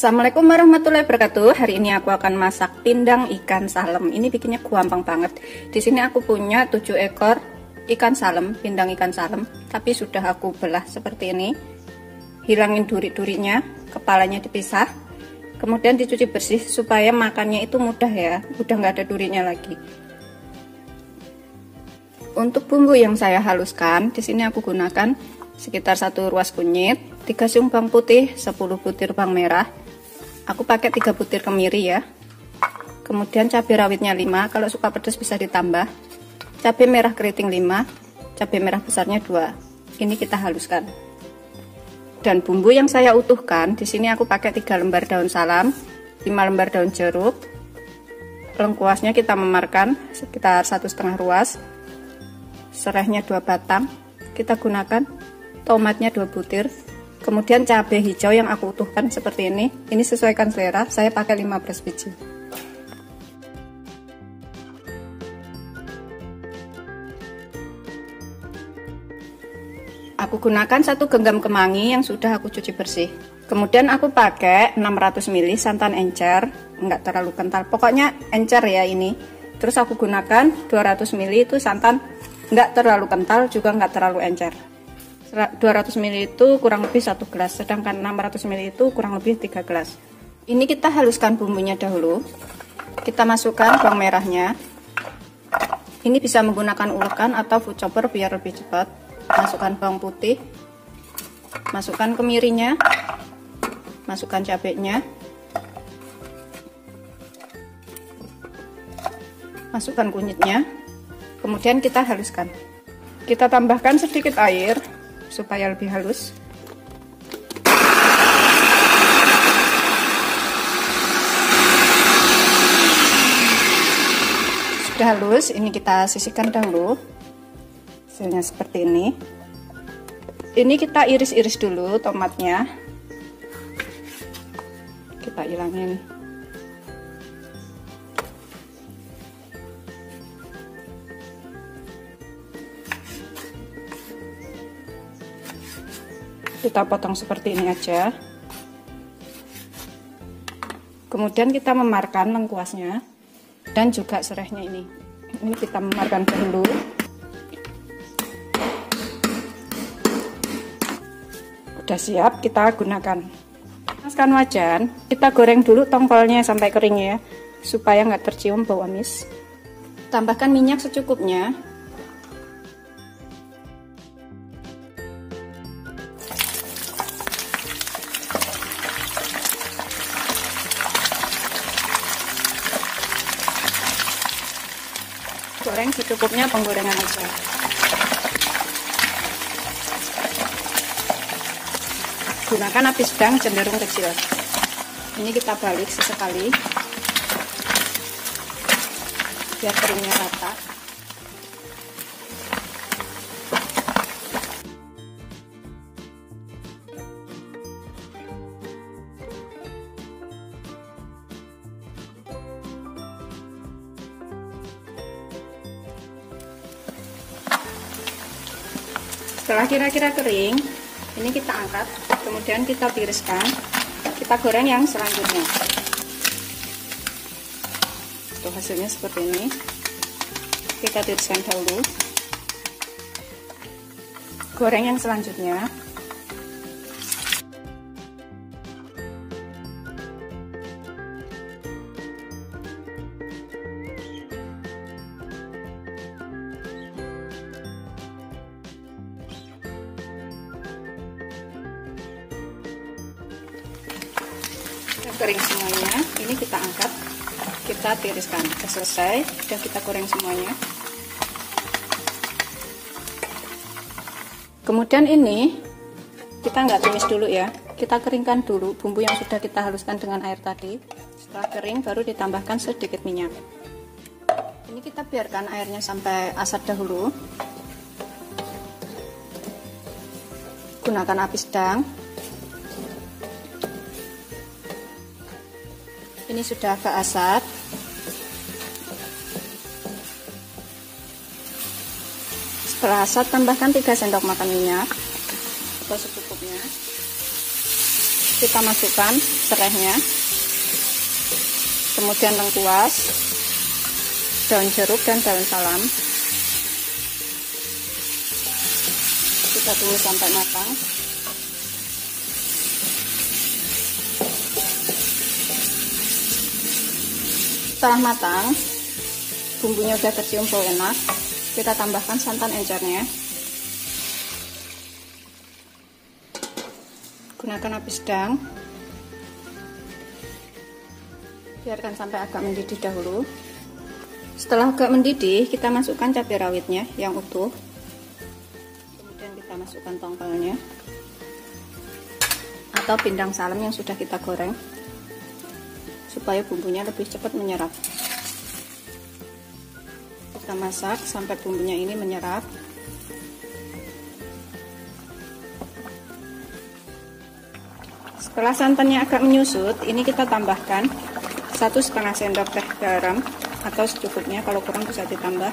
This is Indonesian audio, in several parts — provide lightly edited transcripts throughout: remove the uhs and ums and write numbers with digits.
Assalamualaikum warahmatullahi wabarakatuh. Hari ini aku akan masak pindang ikan salem. Ini bikinnya gampang banget. Di sini aku punya 7 ekor ikan salem, pindang ikan salem, tapi sudah aku belah seperti ini. Hilangin duri-durinya, kepalanya dipisah. Kemudian dicuci bersih supaya makannya itu mudah ya, udah nggak ada durinya lagi. Untuk bumbu yang saya haluskan, di sini aku gunakan sekitar 1 ruas kunyit, 3 siung bawang putih, 10 butir bawang merah. Aku pakai 3 butir kemiri ya. Kemudian cabai rawitnya 5, kalau suka pedas bisa ditambah. Cabai merah keriting 5, cabai merah besarnya 2. Ini kita haluskan. Dan bumbu yang saya utuhkan, di sini aku pakai 3 lembar daun salam, 5 lembar daun jeruk. Lengkuasnya kita memarkan sekitar 1,5 ruas. Serehnya 2 batang. Kita gunakan tomatnya 2 butir. Kemudian cabai hijau yang aku utuhkan seperti ini sesuaikan selera, saya pakai 15 biji. Aku gunakan 1 genggam kemangi yang sudah aku cuci bersih. Kemudian aku pakai 600 ml santan encer, enggak terlalu kental, pokoknya encer ya ini. Terus aku gunakan 200 ml itu santan enggak terlalu kental, juga enggak terlalu encer. 200 ml itu kurang lebih 1 gelas, sedangkan 600 ml itu kurang lebih 3 gelas. Ini kita haluskan bumbunya dahulu. Kita masukkan bawang merahnya. Ini bisa menggunakan ulekan atau food chopper biar lebih cepat. Masukkan bawang putih. Masukkan kemirinya. Masukkan cabenya. Masukkan kunyitnya. Kemudian kita haluskan. Kita tambahkan sedikit air supaya lebih halus. Sudah halus, ini kita sisihkan dahulu. Hasilnya seperti ini. Ini kita iris-iris dulu tomatnya. Kita hilangin. Kita potong seperti ini aja. Kemudian kita memarkan lengkuasnya dan juga serehnya ini. Ini kita memarkan dulu. Udah siap, kita gunakan. Panaskan wajan, kita goreng dulu tongkolnya sampai kering ya, supaya nggak tercium bau amis. Tambahkan minyak secukupnya. Goreng secukupnya, penggorengan aja. Gunakan api sedang cenderung kecil. Ini kita balik sesekali biar keringnya rata. Setelah kira-kira kering, ini kita angkat, kemudian kita tiriskan, kita goreng yang selanjutnya. Tuh hasilnya seperti ini. Kita tiriskan dahulu. Goreng yang selanjutnya. Kering semuanya, ini kita angkat, kita tiriskan. Sudah selesai, dan kita goreng semuanya. Kemudian ini kita nggak tumis dulu ya, kita keringkan dulu bumbu yang sudah kita haluskan dengan air tadi. Setelah kering baru ditambahkan sedikit minyak. Ini kita biarkan airnya sampai asat dahulu. Gunakan api sedang. Ini sudah agak asat. Setelah asat, tambahkan 3 sendok makan minyak atau secukupnya. Kita masukkan serehnya, kemudian lengkuas, daun jeruk dan daun salam. Kita tunggu sampai matang. Setelah matang, bumbunya udah tercium bau enak, kita tambahkan santan encernya. Gunakan api sedang, biarkan sampai agak mendidih dahulu. Setelah agak mendidih, kita masukkan cabai rawitnya yang utuh, kemudian kita masukkan tongkolnya atau pindang salam yang sudah kita goreng supaya bumbunya lebih cepat menyerap. Kita masak sampai bumbunya ini menyerap. Setelah santannya agak menyusut, ini kita tambahkan 1,5 sendok teh garam atau secukupnya, kalau kurang bisa ditambah.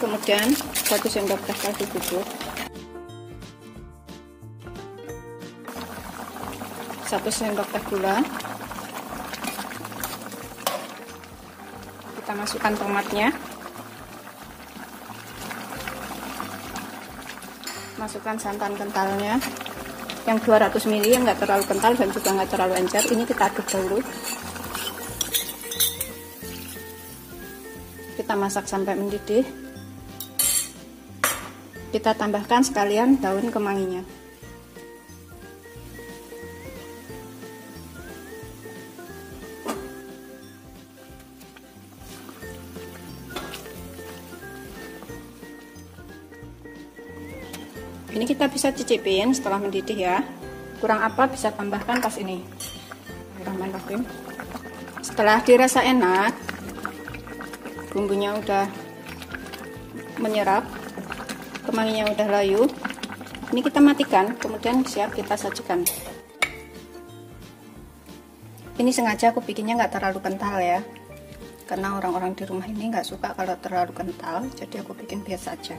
Kemudian 1 sendok teh kaldu bubuk, 1 sendok teh gula. Kita masukkan tomatnya, masukkan santan kentalnya yang 200 ml, yang nggak terlalu kental dan juga nggak terlalu encer. Ini kita aduk dahulu, kita masak sampai mendidih. Kita tambahkan sekalian daun kemanginya. Ini kita bisa cicipin setelah mendidih ya. Kurang apa bisa tambahkan pas ini. Bismillahirrahmanirrahim. Setelah dirasa enak, bumbunya udah menyerap, kemanginya udah layu. Ini kita matikan, kemudian siap kita sajikan. Ini sengaja aku bikinnya nggak terlalu kental ya, karena orang-orang di rumah ini nggak suka kalau terlalu kental, jadi aku bikin biasa aja.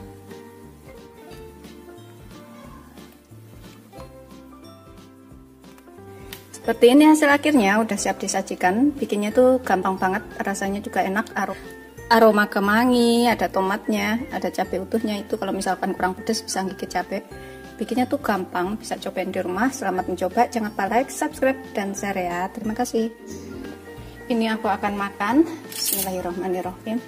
Seperti ini hasil akhirnya, udah siap disajikan. Bikinnya tuh gampang banget, rasanya juga enak, aroma kemangi, ada tomatnya, ada cabai utuhnya. Itu kalau misalkan kurang pedas bisa gigit cabai. Bikinnya tuh gampang, bisa cobain di rumah. Selamat mencoba, jangan lupa like, subscribe, dan share ya. Terima kasih. Ini aku akan makan. Bismillahirrahmanirrahim.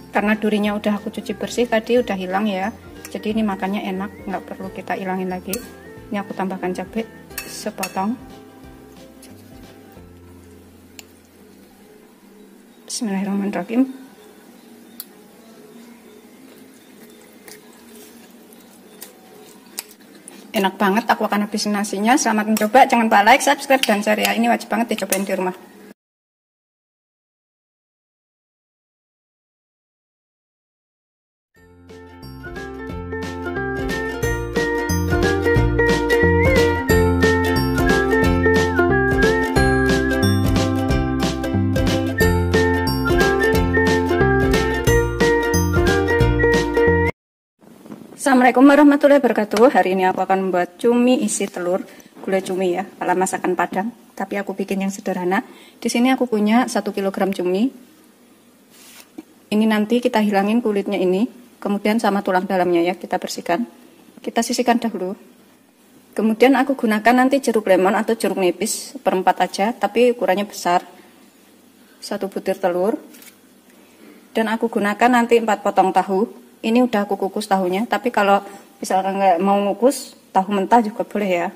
Karena durinya udah aku cuci bersih tadi, udah hilang ya, jadi ini makannya enak, nggak perlu kita ilangin lagi. Ini aku tambahkan cabai sepotong. Bismillahirrahmanirrahim. Enak banget, aku akan habisin nasinya. Selamat mencoba, jangan lupa like, subscribe, dan share ya. Ini wajib banget dicobain di rumah. Assalamualaikum warahmatullahi wabarakatuh. Hari ini aku akan membuat cumi isi telur, gulai cumi ya, ala masakan Padang. Tapi aku bikin yang sederhana. Di sini aku punya 1 kg cumi. Ini nanti kita hilangin kulitnya ini, kemudian sama tulang dalamnya ya, kita bersihkan. Kita sisihkan dahulu. Kemudian aku gunakan nanti jeruk lemon atau jeruk nipis, seperempat aja, tapi ukurannya besar. 1 butir telur. Dan aku gunakan nanti 4 potong tahu. Ini udah aku kukus tahunya, tapi kalau misalkan nggak mau ngukus, tahu mentah juga boleh ya.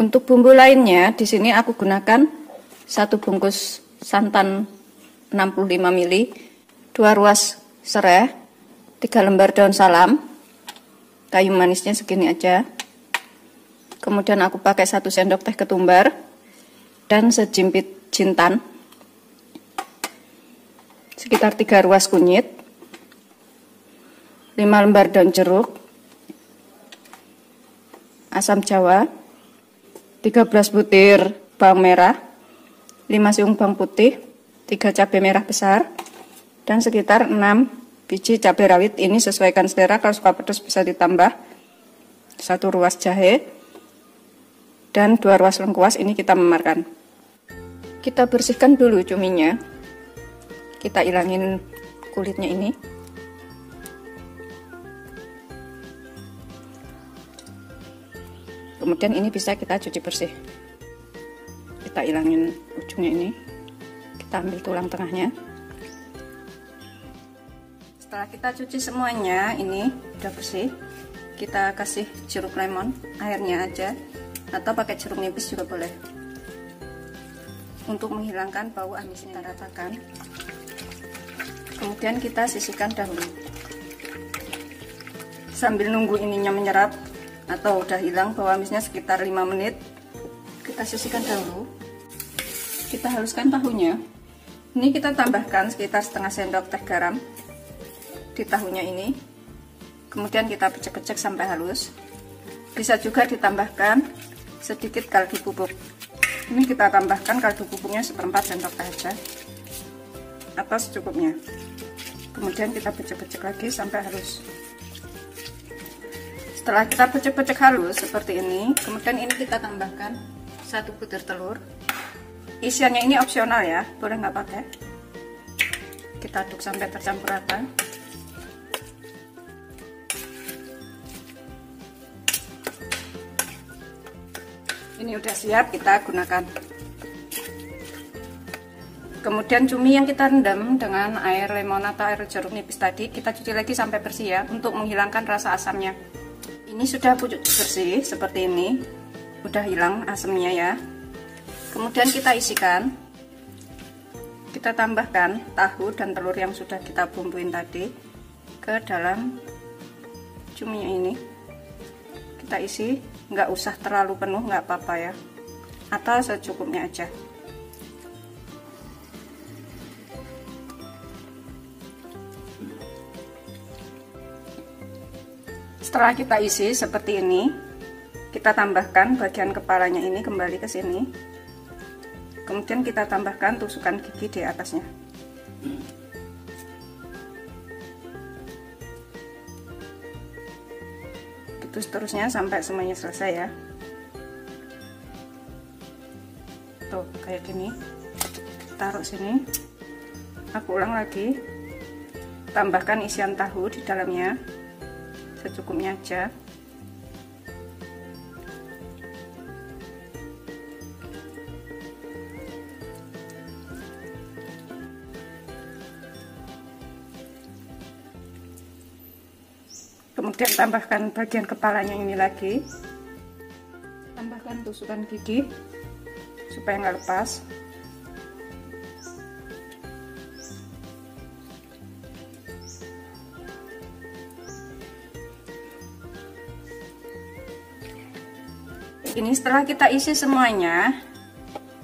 Untuk bumbu lainnya, di sini aku gunakan 1 bungkus santan 65 ml, 2 ruas serai, 3 lembar daun salam, kayu manisnya segini aja. Kemudian aku pakai 1 sendok teh ketumbar dan sejimpit jintan, sekitar 3 ruas kunyit, 5 lembar daun jeruk, asam jawa, 13 butir bawang merah, 5 siung bawang putih, 3 cabai merah besar, dan sekitar 6 biji cabai rawit. Ini sesuaikan selera, kalau suka pedas bisa ditambah. 1 ruas jahe dan 2 ruas lengkuas, ini kita memarkan. Kita bersihkan dulu cuminya, kita ilangin kulitnya ini. Kemudian ini bisa kita cuci bersih. Kita ilangin ujungnya ini. Kita ambil tulang tengahnya. Setelah kita cuci semuanya, ini udah bersih. Kita kasih jeruk lemon, airnya aja, atau pakai jeruk nipis juga boleh. Untuk menghilangkan bau amisnya, kita ratakan. Kemudian kita sisihkan dahulu. Sambil nunggu ininya menyerap atau udah hilang bau amisnya sekitar 5 menit, kita sisihkan dahulu. Kita haluskan tahunya. Ini kita tambahkan sekitar setengah sendok teh garam di tahunya ini. Kemudian kita pecek-pecek sampai halus. Bisa juga ditambahkan sedikit kaldu bubuk. Ini kita tambahkan kaldu bubuknya 1/4 sendok teh aja atau secukupnya. Kemudian kita pecek-pecek lagi sampai halus. Setelah kita pecek-pecek halus seperti ini, kemudian ini kita tambahkan 1 butir telur. Isiannya ini opsional ya, boleh nggak pakai. Kita aduk sampai tercampur rata. Ini udah siap kita gunakan. Kemudian cumi yang kita rendam dengan air lemon atau air jeruk nipis tadi, kita cuci lagi sampai bersih ya, untuk menghilangkan rasa asamnya. Ini sudah bersih seperti ini, udah hilang asamnya ya. Kemudian kita isikan, kita tambahkan tahu dan telur yang sudah kita bumbuin tadi ke dalam cuminya ini. Kita isi, nggak usah terlalu penuh, nggak apa-apa ya, atau secukupnya aja. Setelah kita isi seperti ini, kita tambahkan bagian kepalanya ini kembali ke sini. Kemudian kita tambahkan tusukan gigi di atasnya. Gitu seterusnya sampai semuanya selesai ya. Tuh kayak gini. Taruh sini. Aku ulang lagi. Tambahkan isian tahu di dalamnya. Secukupnya aja. Kemudian tambahkan bagian kepalanya ini lagi. Tambahkan tusukan gigi supaya nggak lepas. Ini setelah kita isi semuanya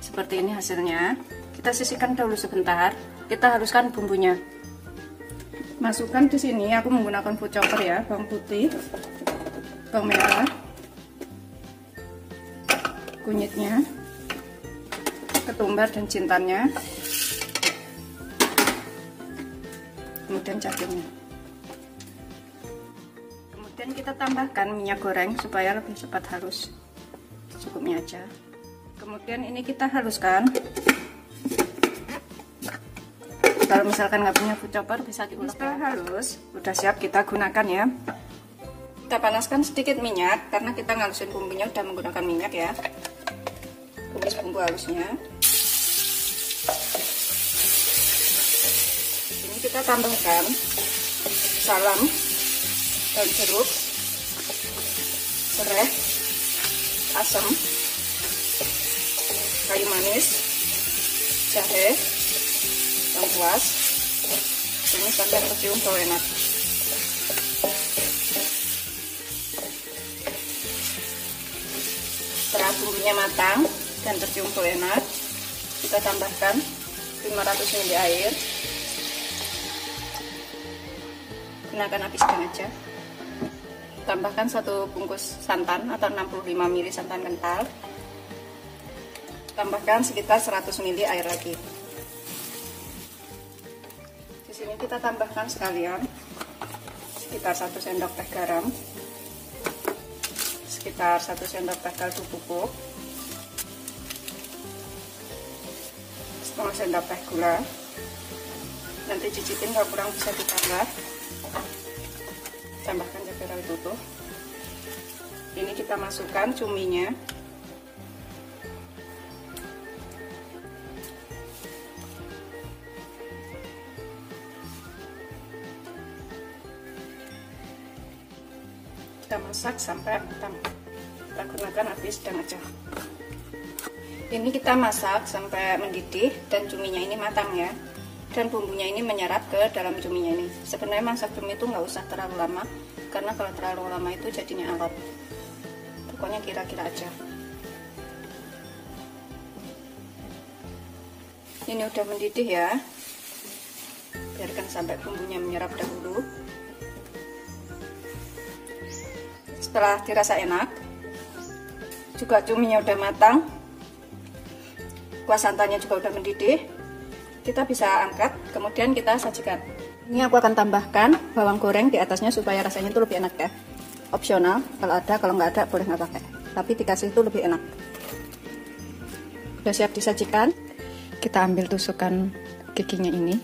seperti ini hasilnya. Kita sisihkan dahulu sebentar. Kita haluskan bumbunya. Masukkan di sini. Aku menggunakan food chopper ya, bawang putih, bawang merah, kunyitnya, ketumbar dan jintannya, kemudian cabenya. Kemudian kita tambahkan minyak goreng supaya lebih cepat halus. Cukupnya aja. Kemudian ini kita haluskan. Kalau misalkan nggak punya food chopper bisa diulek. Setelah halus, udah siap kita gunakan ya. Kita panaskan sedikit minyak karena kita ngalusin bumbunya udah menggunakan minyak ya. Tumis bumbu halusnya. Ini kita tambahkan salam, daun jeruk, serai, asam, kayu manis, jahe, lengkuas. Ini sampai tercium bau enak. Setelah bumbunya matang dan tercium bau enak, kita tambahkan 500 ml air. Gunakan api sedang aja. Tambahkan 1 bungkus santan atau 65 ml santan kental. Tambahkan sekitar 100 ml air lagi. Di sini kita tambahkan sekalian sekitar 1 sendok teh garam, sekitar 1 sendok teh kaldu bubuk, setengah sendok teh gula. Nanti cicipin, kalau kurang bisa ditambah. Tambahkan cabai rawit utuh. Ini kita masukkan cuminya. Kita masak sampai matang. Kita gunakan api sedang aja. Ini kita masak sampai mendidih dan cuminya ini matang ya. Dan bumbunya ini menyerap ke dalam cuminya ini. Sebenarnya masak cumi itu nggak usah terlalu lama, karena kalau terlalu lama itu jadinya alot. Pokoknya kira-kira aja. Ini udah mendidih ya. Biarkan sampai bumbunya menyerap dahulu. Setelah dirasa enak, juga cuminya udah matang, kuah santannya juga udah mendidih, kita bisa angkat, kemudian kita sajikan. Ini aku akan tambahkan bawang goreng di atasnya supaya rasanya itu lebih enak ya. Opsional, kalau ada, kalau nggak ada boleh nggak pakai. Tapi dikasih itu lebih enak. Udah siap disajikan. Kita ambil tusukan giginya ini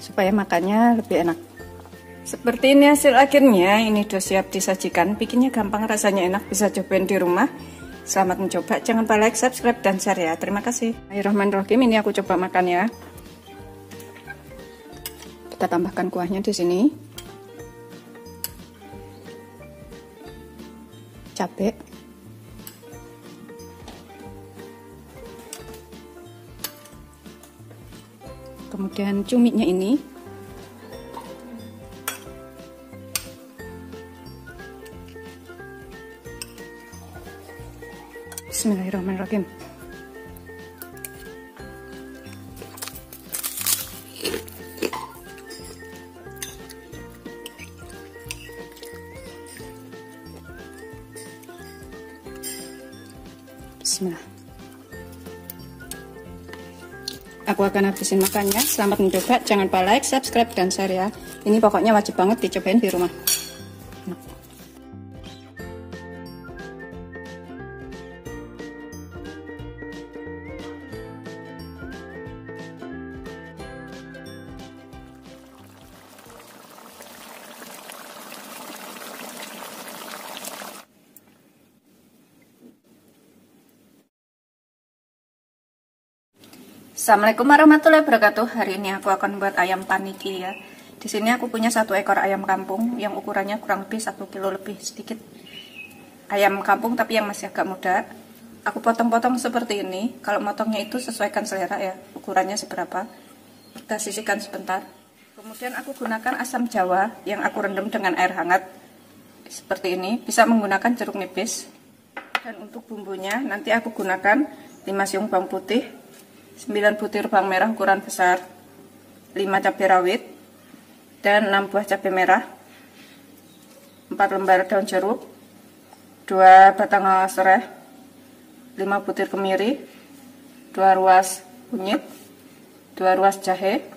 supaya makannya lebih enak. Seperti ini hasil akhirnya. Ini udah siap disajikan. Bikinnya gampang, rasanya enak, bisa cobain di rumah. Selamat mencoba, jangan lupa like, subscribe, dan share ya. Terima kasih. Bismillahirrahmanirrahim, ini aku coba makan ya. Kita tambahkan kuahnya di sini. Cabai. Kemudian cuminya ini. Bismillahirrahmanirrahim. Bismillah. Aku akan habisin makannya. Selamat mencoba. Jangan lupa like, subscribe, dan share ya. Ini pokoknya wajib banget dicobain di rumah. Assalamualaikum warahmatullahi wabarakatuh. Hari ini aku akan buat ayam paniki ya. Di sini aku punya 1 ekor ayam kampung yang ukurannya kurang lebih 1 kilo lebih sedikit. Ayam kampung tapi yang masih agak muda. Aku potong-potong seperti ini. Kalau motongnya itu sesuaikan selera ya, ukurannya seberapa. Kita sisihkan sebentar. Kemudian aku gunakan asam jawa yang aku rendam dengan air hangat. Seperti ini, bisa menggunakan jeruk nipis. Dan untuk bumbunya nanti aku gunakan 5 siung bawang putih, 9 butir bawang merah ukuran besar, 5 cabai rawit, dan 6 buah cabai merah, 4 lembar daun jeruk, 2 batang serai, 5 butir kemiri, 2 ruas kunyit, 2 ruas jahe,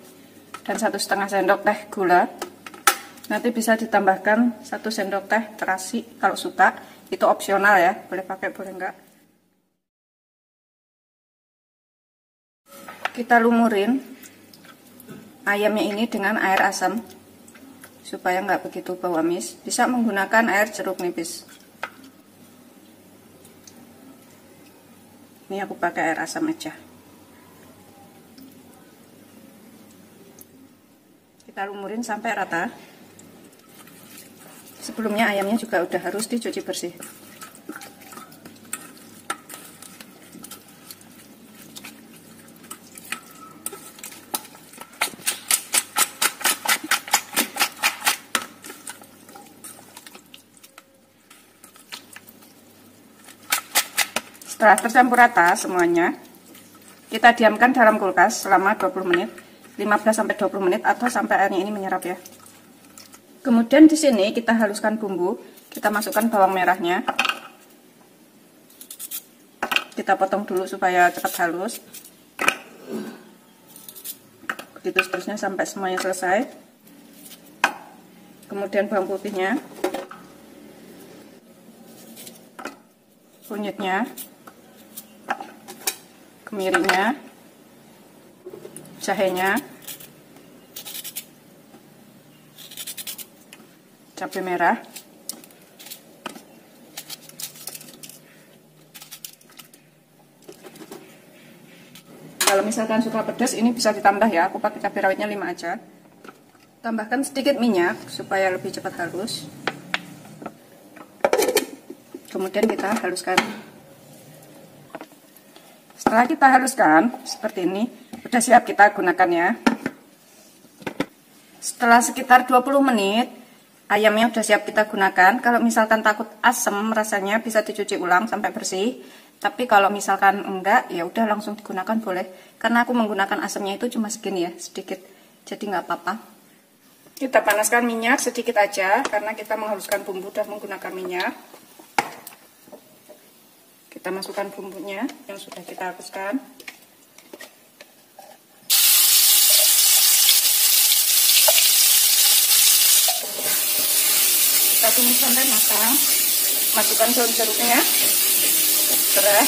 dan 1,5 sendok teh gula. Nanti bisa ditambahkan 1 sendok teh terasi kalau suka, itu opsional ya, boleh pakai boleh enggak. Kita lumurin ayamnya ini dengan air asam supaya nggak begitu bau amis. Bisa menggunakan air jeruk nipis. Ini aku pakai air asam aja. Kita lumurin sampai rata. Sebelumnya ayamnya juga udah harus dicuci bersih. Setelah tercampur rata semuanya, kita diamkan dalam kulkas selama 20 menit, 15-20 menit atau sampai airnya ini menyerap ya. Kemudian di sini kita haluskan bumbu, kita masukkan bawang merahnya. Kita potong dulu supaya cepat halus. Begitu seterusnya sampai semuanya selesai. Kemudian bawang putihnya, kunyitnya, kemirinya, jahenya, cabai merah, kalau misalkan suka pedas ini bisa ditambah ya, aku pakai cabai rawitnya 5 aja. Tambahkan sedikit minyak supaya lebih cepat halus. Kemudian kita haluskan. Setelah kita haluskan seperti ini, sudah siap kita gunakan ya. Setelah sekitar 20 menit ayamnya sudah siap kita gunakan. Kalau misalkan takut asam rasanya bisa dicuci ulang sampai bersih. Tapi kalau misalkan enggak, ya udah langsung digunakan boleh. Karena aku menggunakan asamnya itu cuma segini ya, sedikit. Jadi nggak apa-apa. Kita panaskan minyak sedikit aja karena kita menghaluskan bumbu sudah menggunakan minyak. Kita masukkan bumbunya yang sudah kita haluskan. Kita tumis sampai matang. Masukkan daun jeruknya, serai,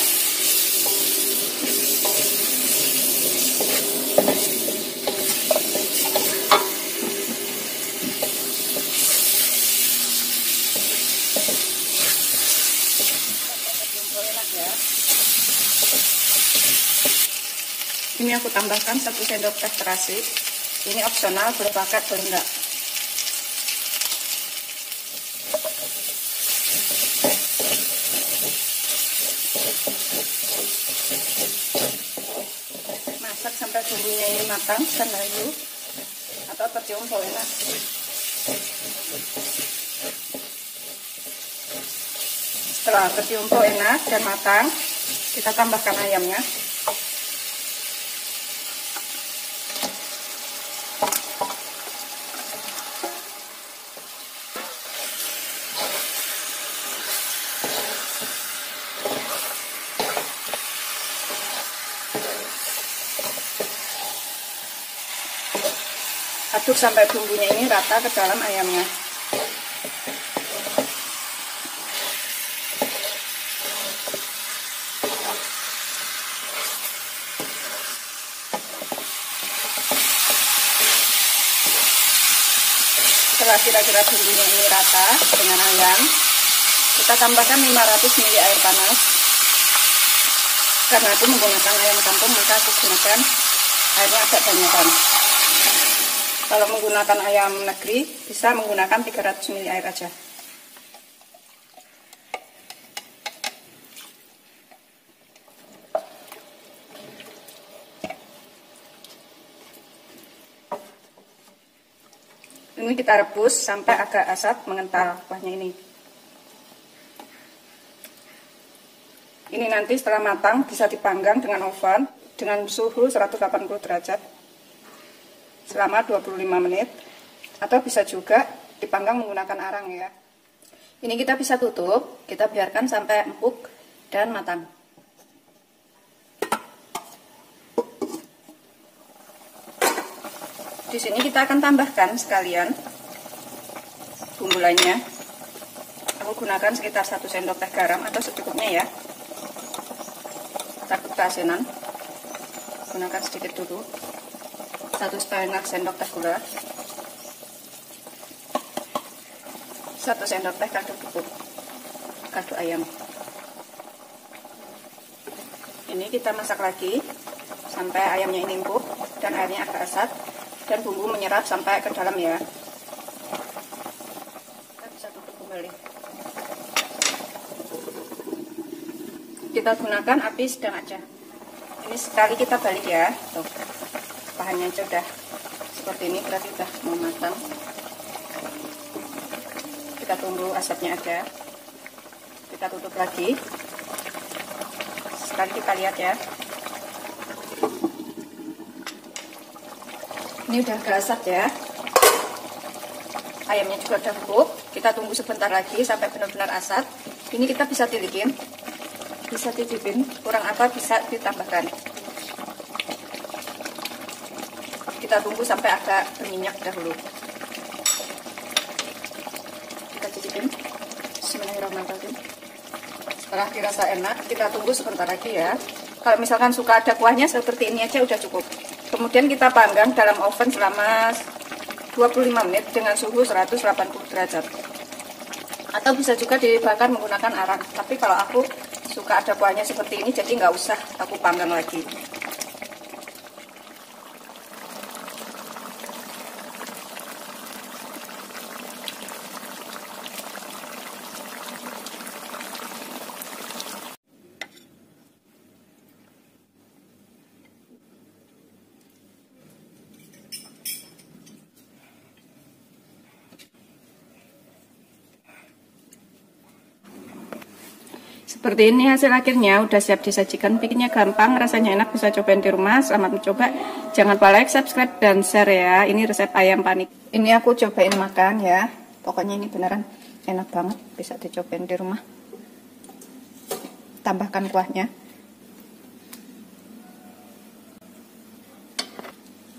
ini aku tambahkan 1 sendok teh terasi. Ini opsional, boleh pakai boleh enggak. Masak sampai bumbunya ini matang dan layu atau tercium bau enak. Setelah tercium bau enak dan matang, kita tambahkan ayamnya. Aduk sampai bumbunya ini rata ke dalam ayamnya. Setelah kira-kira bumbunya ini rata dengan ayam, kita tambahkan 500 ml air panas. Karena aku menggunakan ayam kampung, maka aku gunakan airnya agak banyakan. Kalau menggunakan ayam negeri, bisa menggunakan 300 ml air aja. Ini kita rebus sampai agak asat mengental kuahnya ini. Ini nanti setelah matang bisa dipanggang dengan oven dengan suhu 180 derajat selama 25 menit, atau bisa juga dipanggang menggunakan arang ya. Ini kita bisa tutup, kita biarkan sampai empuk dan matang. Di sini kita akan tambahkan sekalian bumbu lainnya. Aku gunakan sekitar 1 sendok teh garam atau secukupnya ya. Takut keasinan, gunakan sedikit dulu. 1,5 sendok teh gula, 1 sendok teh kaldu bubuk, kaldu ayam. Ini kita masak lagi sampai ayamnya ini empuk dan airnya agak asat dan bumbu menyerap sampai ke dalam ya. Kita bisa tutup kembali. Kita gunakan api sedang aja. Ini sekali kita balik ya. Tuh, bahannya aja udah seperti ini, berarti udah mau matang. Kita tunggu asapnya ada. Kita tutup lagi. Sekali kita lihat ya. Ini udah agak asap ya. Ayamnya juga udah empuk. Kita tunggu sebentar lagi sampai benar-benar asat. Ini kita bisa tilikin, bisa cicipin, kurang apa bisa ditambahkan. Kita tunggu sampai agak berminyak dahulu. Kita cicipin. Bismillahirrahmanirrahim. Setelah dirasa enak, kita tunggu sebentar lagi ya. Kalau misalkan suka ada kuahnya seperti ini aja udah cukup. Kemudian kita panggang dalam oven selama 25 menit dengan suhu 180 derajat. Atau bisa juga dibakar menggunakan arang. Tapi kalau aku suka ada kuahnya seperti ini, jadi nggak usah aku panggang lagi. Seperti ini hasil akhirnya, udah siap disajikan. Bikinnya gampang, rasanya enak, bisa cobain di rumah. Selamat mencoba. Jangan lupa like, subscribe, dan share ya. Ini resep ayam panik. Ini aku cobain makan ya. Pokoknya ini beneran enak banget, bisa dicobain di rumah. Tambahkan kuahnya.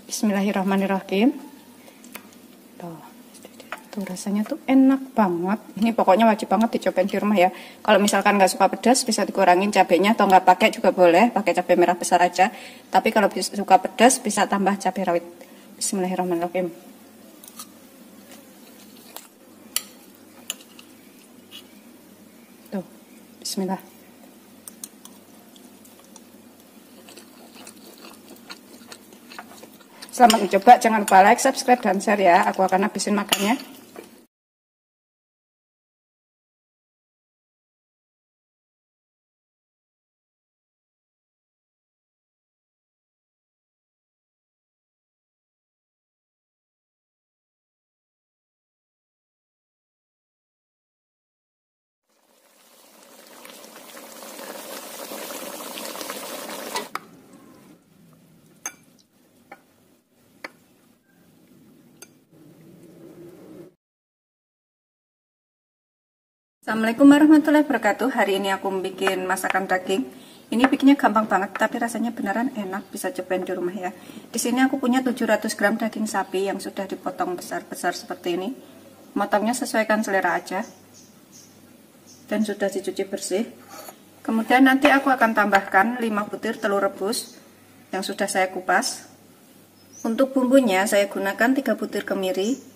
Bismillahirrahmanirrahim. Tuh, rasanya tuh enak banget. Ini pokoknya wajib banget dicobain di rumah ya. Kalau misalkan nggak suka pedas, bisa dikurangin cabenya atau nggak pakai juga boleh. Pakai cabai merah besar aja. Tapi kalau suka pedas, bisa tambah cabai rawit. Bismillahirrahmanirrahim. Tuh, bismillah. Selamat mencoba. Jangan lupa like, subscribe, dan share ya. Aku akan habisin makannya. Assalamualaikum warahmatullahi wabarakatuh. Hari ini aku bikin masakan daging. Ini bikinnya gampang banget, tapi rasanya beneran enak, bisa cobain di rumah ya. Di sini aku punya 700 gram daging sapi yang sudah dipotong besar-besar seperti ini. Motongnya sesuaikan selera aja. Dan sudah dicuci bersih. Kemudian nanti aku akan tambahkan 5 butir telur rebus yang sudah saya kupas. Untuk bumbunya saya gunakan 3 butir kemiri.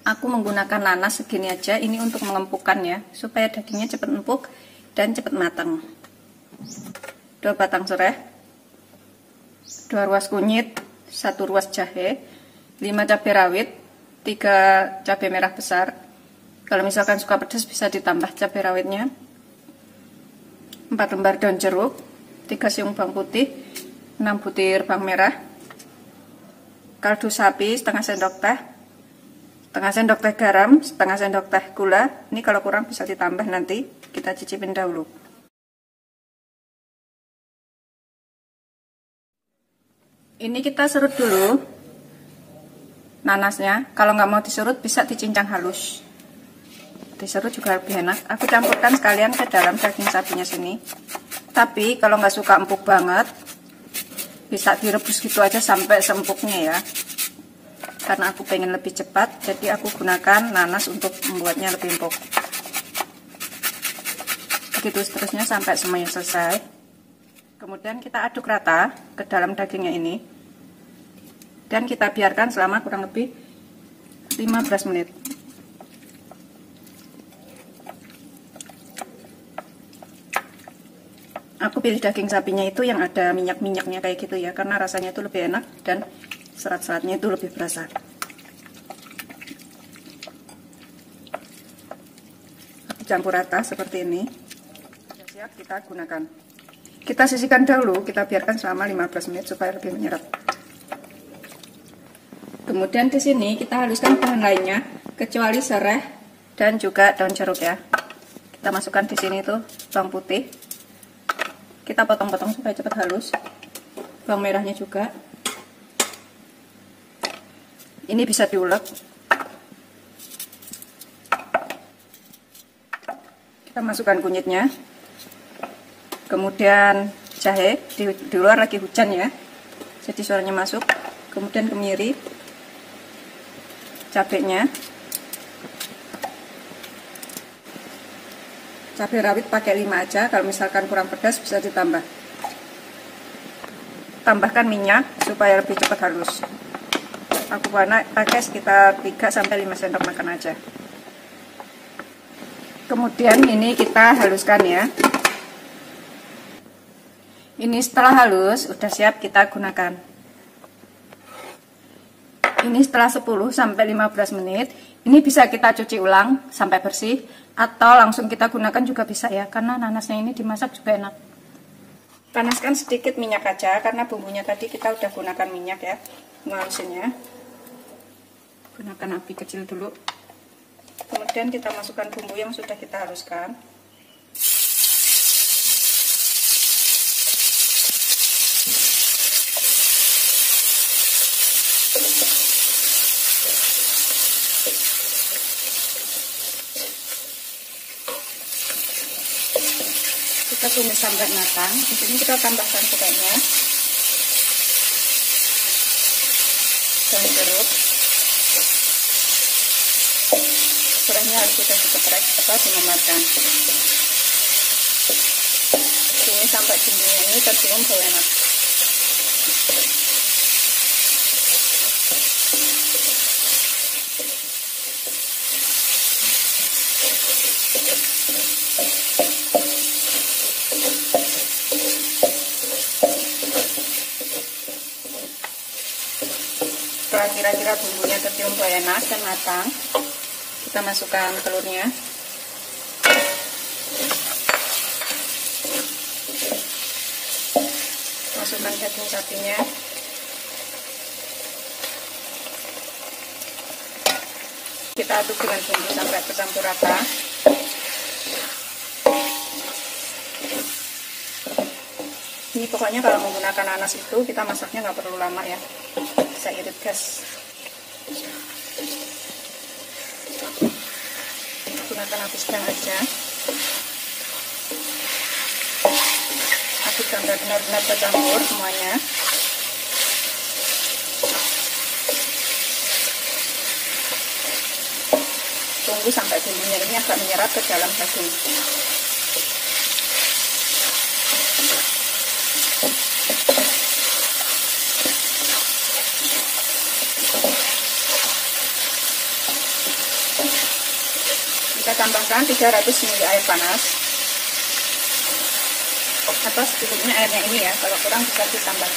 Aku menggunakan nanas segini aja, ini untuk mengempukkan ya, supaya dagingnya cepat empuk dan cepat matang. 2 batang serai, 2 ruas kunyit, 1 ruas jahe, 5 cabai rawit, 3 cabai merah besar. Kalau misalkan suka pedas bisa ditambah cabai rawitnya. 4 lembar daun jeruk, 3 siung bawang putih, 6 butir bawang merah, kaldu sapi setengah sendok teh, setengah sendok teh garam, setengah sendok teh gula. Ini kalau kurang bisa ditambah nanti. Kita cicipin dahulu. Ini kita serut dulu nanasnya. Kalau nggak mau diserut bisa dicincang halus. Diserut juga lebih enak. Aku campurkan sekalian ke dalam daging sapinya sini. Tapi kalau nggak suka empuk banget, bisa direbus gitu aja sampai seempuknya ya. Karena aku pengen lebih cepat, jadi aku gunakan nanas untuk membuatnya lebih empuk. Begitu seterusnya sampai semuanya selesai. Kemudian kita aduk rata ke dalam dagingnya ini. Dan kita biarkan selama kurang lebih 15 menit. Aku pilih daging sapinya itu yang ada minyak-minyaknya kayak gitu ya, karena rasanya itu lebih enak dan serat-seratnya itu lebih berasa. Campur rata seperti ini. Sudah siap kita gunakan. Kita sisihkan dahulu, kita biarkan selama 15 menit supaya lebih menyerap. Kemudian di sini kita haluskan bahan lainnya, kecuali serai dan juga daun jeruk ya. Kita masukkan di sini tuh bawang putih. Kita potong-potong supaya cepat halus. Bawang merahnya juga. Ini bisa diulek. Kita masukkan kunyitnya, kemudian jahe, di luar lagi hujan ya, jadi suaranya masuk. Kemudian kemiri, cabenya, cabai rawit pakai 5 aja, kalau misalkan kurang pedas bisa ditambah. Tambahkan minyak supaya lebih cepat halus. Aku pakai sekitar 3-5 sendok makan aja. Kemudian ini kita haluskan ya. Ini setelah halus, udah siap kita gunakan. Ini setelah 10-15 menit, ini bisa kita cuci ulang sampai bersih, atau langsung kita gunakan juga bisa ya, karena nanasnya ini dimasak juga enak. Panaskan sedikit minyak aja, karena bumbunya tadi kita udah gunakan minyak ya, ngalusinnya. Gunakan api kecil dulu. Kemudian kita masukkan bumbu yang sudah kita haluskan. Kita tumis sampai matang. Di sini kita tambahkan cukainya, daun jeruk. Setelahnya harus sudah dikeprek atau dimematkan. Tumis sampai bumbunya ini tercium bau enak. Setelah kira-kira bumbunya tercium bau enak dan matang, kita masukkan telurnya. Masukkan daging sapinya. Kita aduk dengan bumbu sampai bercampur rata. Ini pokoknya kalau menggunakan nanas itu kita masaknya nggak perlu lama ya, bisa irit gas. Gunakan api sedang aja. Aduk sampai benar-benar bercampur semuanya. Tunggu sampai bumbunya ini agak menyerap ke dalam daging. Kita tambahkan 300 ml air panas, atau secukupnya airnya ini ya, kalau kurang bisa ditambah.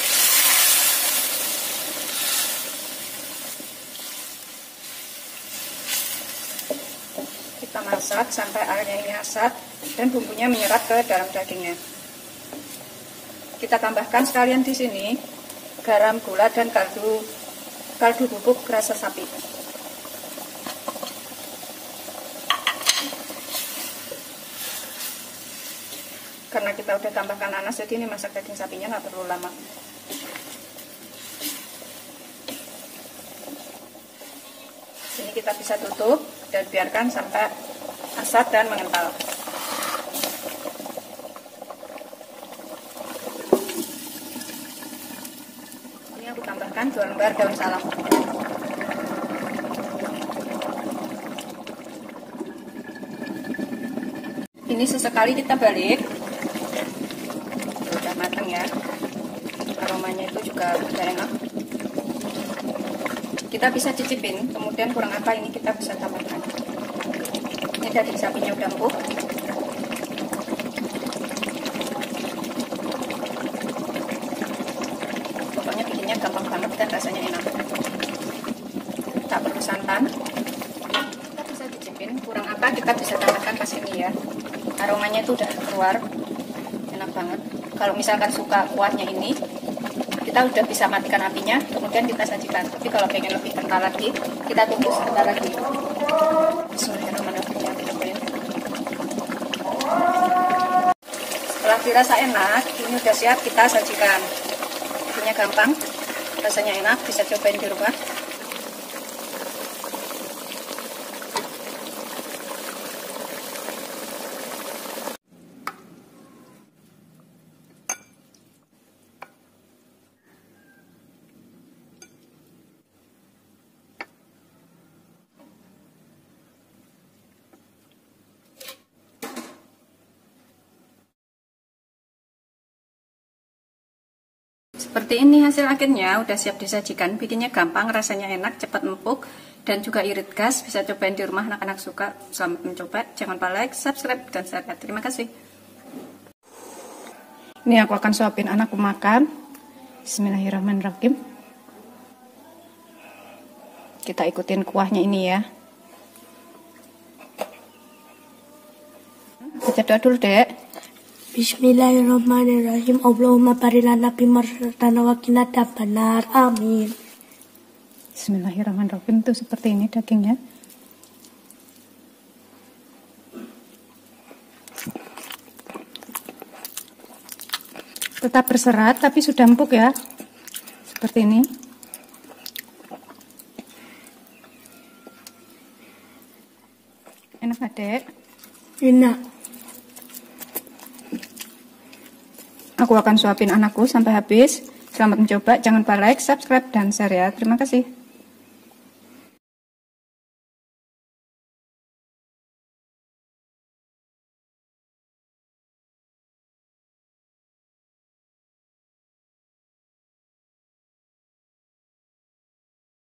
Kita masak sampai airnya ini asat dan bumbunya menyerap ke dalam dagingnya. Kita tambahkan sekalian di sini garam, gula, dan kaldu bubuk rasa sapi. Karena kita udah tambahkan nanas, jadi ini masak daging sapinya nggak perlu lama. Ini kita bisa tutup dan biarkan sampai asat dan mengental. Ini aku tambahkan 2 lembar daun salam. Ini sesekali kita balik. Udah matang ya, aromanya itu juga udah enak. Kita bisa cicipin, kemudian kurang apa ini kita bisa tambahkan. Ini daging sapinya udah empuk. Pokoknya bikinnya gampang banget dan rasanya enak. Tak perlu santan. Kita bisa cicipin, kurang apa kita bisa tambahkan pas ini ya. Aromanya itu udah keluar, enak banget. Kalau misalkan suka kuahnya ini, kita udah bisa matikan apinya, kemudian kita sajikan. Tapi kalau pengen lebih kental lagi, kita tunggu sebentar lagi. Bismillahirrahmanirrahim. Setelah dirasa enak, ini udah siap kita sajikan. Bikinnya gampang, rasanya enak, bisa cobain di rumah. Seperti ini hasil akhirnya, udah siap disajikan. Bikinnya gampang, rasanya enak, cepat empuk, dan juga irit gas. Bisa cobain di rumah, anak-anak suka. Selamat mencoba. Jangan lupa like, subscribe, dan share. Terima kasih. Ini aku akan suapin anakku makan. Bismillahirrahmanirrahim. Kita ikutin kuahnya ini ya. Baca doa dulu, Dek. Bismillahirrahmanirrahim. Allahumma barik lana bima razaqtana wa qina adzabannar. Amin. Bismillahirrahmanirrahim. Itu seperti ini dagingnya. Tetap berserat tapi sudah empuk ya. Seperti ini. Enak, Adek? Enak. Aku akan suapin anakku sampai habis. Selamat mencoba. Jangan lupa like, subscribe, dan share ya. Terima kasih.